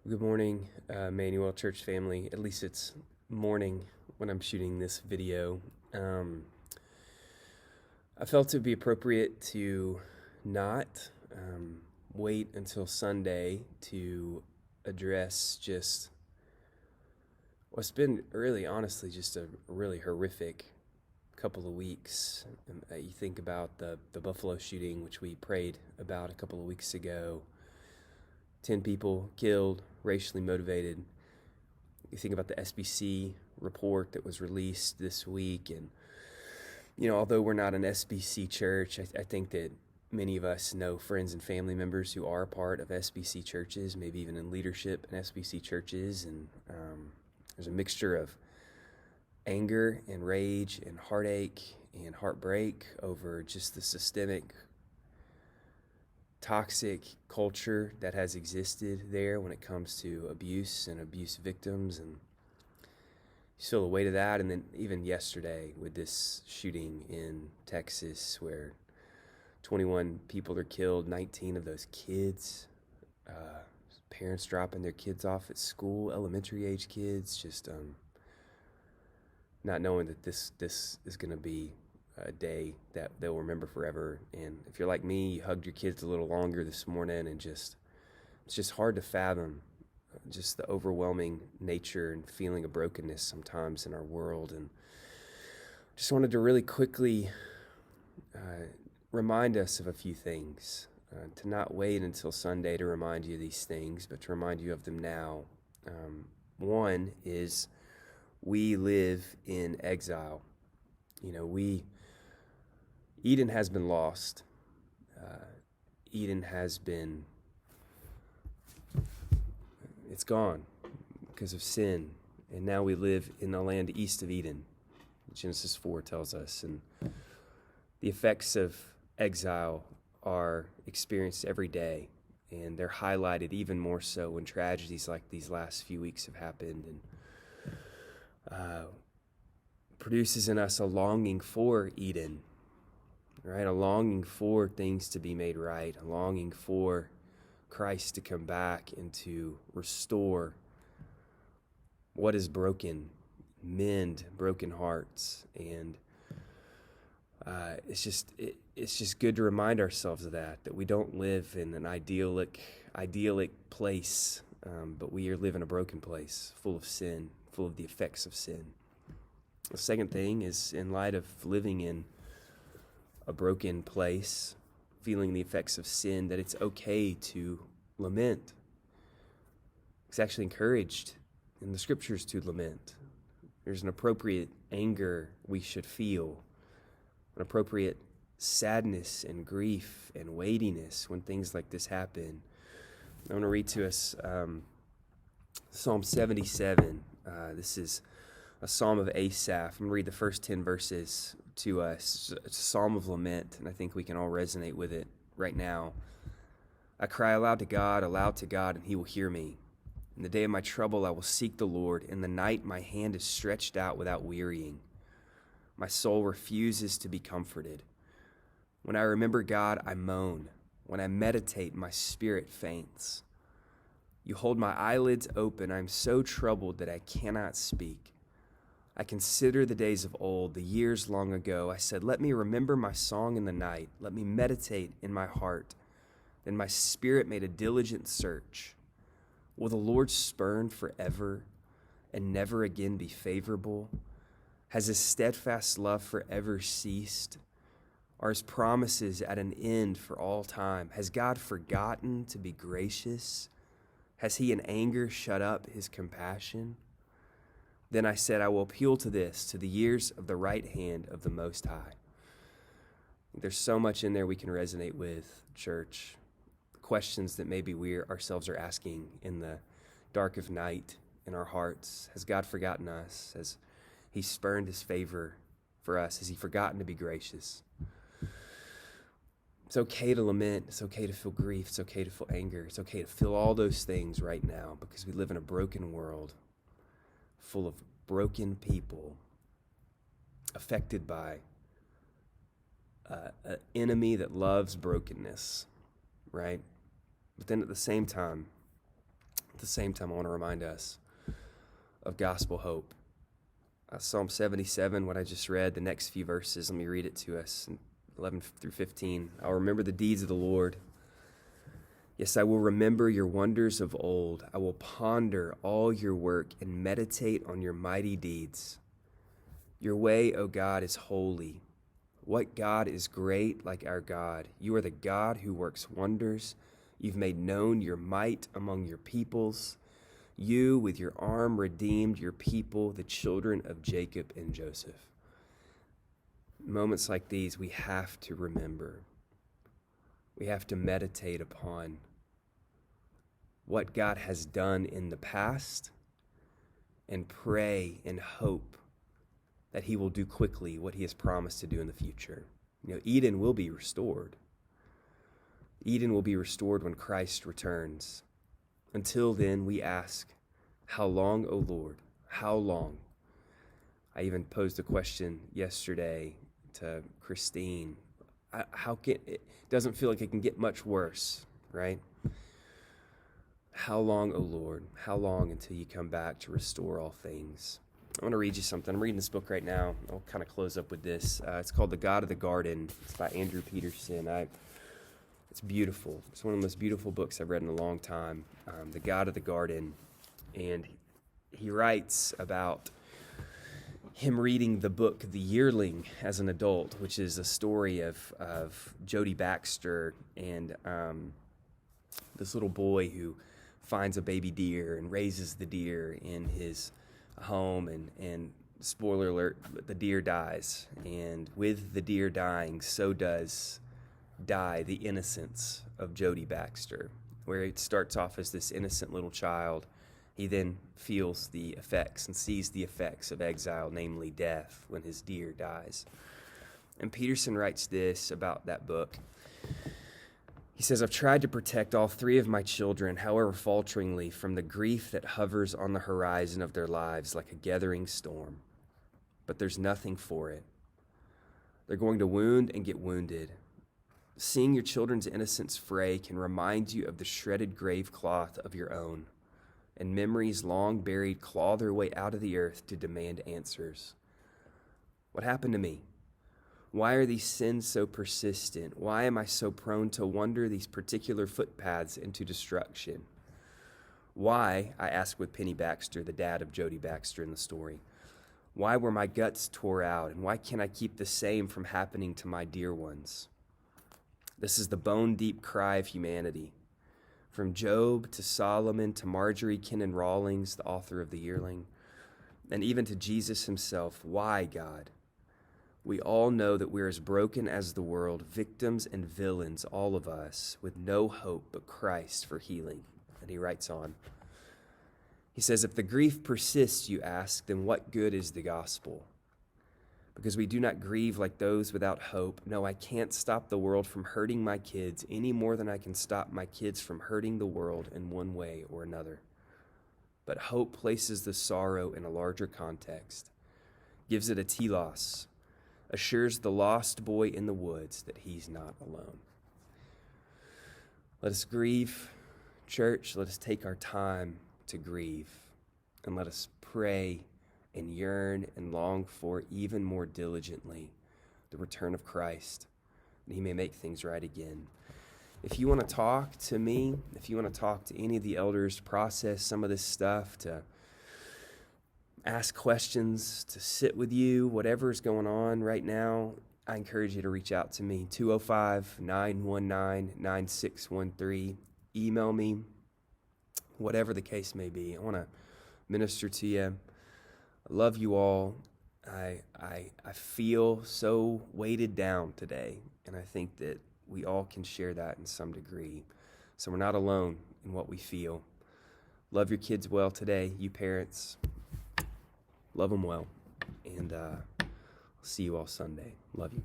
Good morning, Immanuel Church family. At least it's morning when I'm shooting this video. I felt it would be appropriate to not wait until Sunday to address just what's been really, honestly, just a really horrific couple of weeks. You think about the Buffalo shooting, which we prayed about a couple of weeks ago. 10 people killed, racially motivated. You think about the SBC report that was released this week. And, although we're not an SBC church, I think that many of us know friends and family members who are a part of SBC churches, maybe even in leadership in SBC churches. And there's a mixture of anger and rage and heartache and heartbreak over just the systemic toxic culture that has existed there when it comes to abuse and abuse victims, and you feel the weight of that. And then even yesterday with this shooting in Texas where 21 people are killed, 19 of those kids, parents dropping their kids off at school, elementary age kids, just not knowing that this is going to be a day that they'll remember forever. And if you're like me, you hugged your kids a little longer this morning, and it's just hard to fathom just the overwhelming nature and feeling of brokenness sometimes in our world. And just wanted to really quickly remind us of a few things, to not wait until Sunday to remind you of these things, but to remind you of them now. One is we live in exile. Eden has been lost. Eden has been, it's gone because of sin. And now we live in the land east of Eden, Genesis 4 tells us. And the effects of exile are experienced every day. And they're highlighted even more so when tragedies like these last few weeks have happened. And produces in us a longing for Eden. Right, a longing for things to be made right, a longing for Christ to come back and to restore what is broken, mend broken hearts. And it's just good to remind ourselves of that we don't live in an idyllic place, but we live in a broken place, full of sin, full of the effects of sin. The second thing is, in light of living in a broken place, feeling the effects of sin, that it's okay to lament. It's actually encouraged in the scriptures to lament. There's an appropriate anger we should feel, an appropriate sadness and grief and weightiness when things like this happen. I want to read to us Psalm 77. This is a psalm of Asaph. I'm going to read the first 10 verses to us. It's a psalm of lament, and I think we can all resonate with it right now. I cry aloud to God, and he will hear me. In the day of my trouble, I will seek the Lord. In the night, my hand is stretched out without wearying. My soul refuses to be comforted. When I remember God, I moan. When I meditate, my spirit faints. You hold my eyelids open. I am so troubled that I cannot speak. I consider the days of old, the years long ago. I said, let me remember my song in the night. Let me meditate in my heart. Then my spirit made a diligent search. Will the Lord spurn forever and never again be favorable? Has his steadfast love forever ceased? Are his promises at an end for all time? Has God forgotten to be gracious? Has he in anger shut up his compassion? Then I said, I will appeal to the years of the right hand of the Most High. There's so much in there we can resonate with, church. Questions that maybe we ourselves are asking in the dark of night in our hearts. Has God forgotten us? Has he spurned his favor for us? Has he forgotten to be gracious? It's okay to lament. It's okay to feel grief. It's okay to feel anger. It's okay to feel all those things right now, because we live in a broken world full of broken people affected by an enemy that loves brokenness, right? But then at the same time, At the same time, I want to remind us of gospel hope. Psalm 77, what I just read, the next few verses, let me read it to us, 11 through 15. I'll remember the deeds of the Lord. Yes, I will remember your wonders of old. I will ponder all your work and meditate on your mighty deeds. Your way, O God, is holy. What God is great like our God? You are the God who works wonders. You've made known your might among your peoples. You, with your arm, redeemed your people, the children of Jacob and Joseph. Moments like these, we have to remember. We have to meditate upon what God has done in the past and pray and hope that he will do quickly what he has promised to do in the future. Eden will be restored. Eden will be restored when Christ returns. Until then, we ask, how long, O Lord? How long? I even posed a question yesterday to Christine. It doesn't feel like it can get much worse, right? How long, O Lord? How long until you come back to restore all things? I want to read you something. I'm reading this book right now. I'll kind of close up with this. It's called The God of the Garden. It's by Andrew Peterson. It's beautiful. It's one of the most beautiful books I've read in a long time. The God of the Garden. And he writes about him reading the book The Yearling as an adult, which is a story of Jody Baxter and this little boy who finds a baby deer and raises the deer in his home, and spoiler alert, the deer dies. And with the deer dying, so does die the innocence of Jody Baxter, where it starts off as this innocent little child. He then feels the effects and sees the effects of exile, namely death, when his deer dies. And Peterson writes this about that book. He says, I've tried to protect all three of my children, however falteringly, from the grief that hovers on the horizon of their lives like a gathering storm. But there's nothing for it. They're going to wound and get wounded. Seeing your children's innocence fray can remind you of the shredded grave cloth of your own, and memories long buried claw their way out of the earth to demand answers. What happened to me? Why are these sins so persistent? Why am I so prone to wander these particular footpaths into destruction? Why, I ask with Penny Baxter, the dad of Jody Baxter in the story, why were my guts tore out, and why can't I keep the same from happening to my dear ones? This is the bone-deep cry of humanity. From Job to Solomon to Marjorie Kennan Rawlings, the author of The Yearling, and even to Jesus himself, why, God? We all know that we're as broken as the world, victims and villains, all of us, with no hope but Christ for healing. And he writes on. He says, if the grief persists, you ask, then what good is the gospel? Because we do not grieve like those without hope. No, I can't stop the world from hurting my kids any more than I can stop my kids from hurting the world in one way or another. But hope places the sorrow in a larger context, gives it a telos, assures the lost boy in the woods that he's not alone. Let us grieve, church. Let us take our time to grieve, and let us pray and yearn and long for even more diligently the return of Christ, that he may make things right again. If you want to talk to me, if you want to talk to any of the elders to process some of this stuff, to ask questions, to sit with you, whatever is going on right now, I encourage you to reach out to me, 205-919-9613. Email me, whatever the case may be. I want to minister to you. I love you all. I feel so weighted down today, and I think that we all can share that in some degree. So we're not alone in what we feel. Love your kids well today, you parents. Love them well. And I'll see you all Sunday. Love you.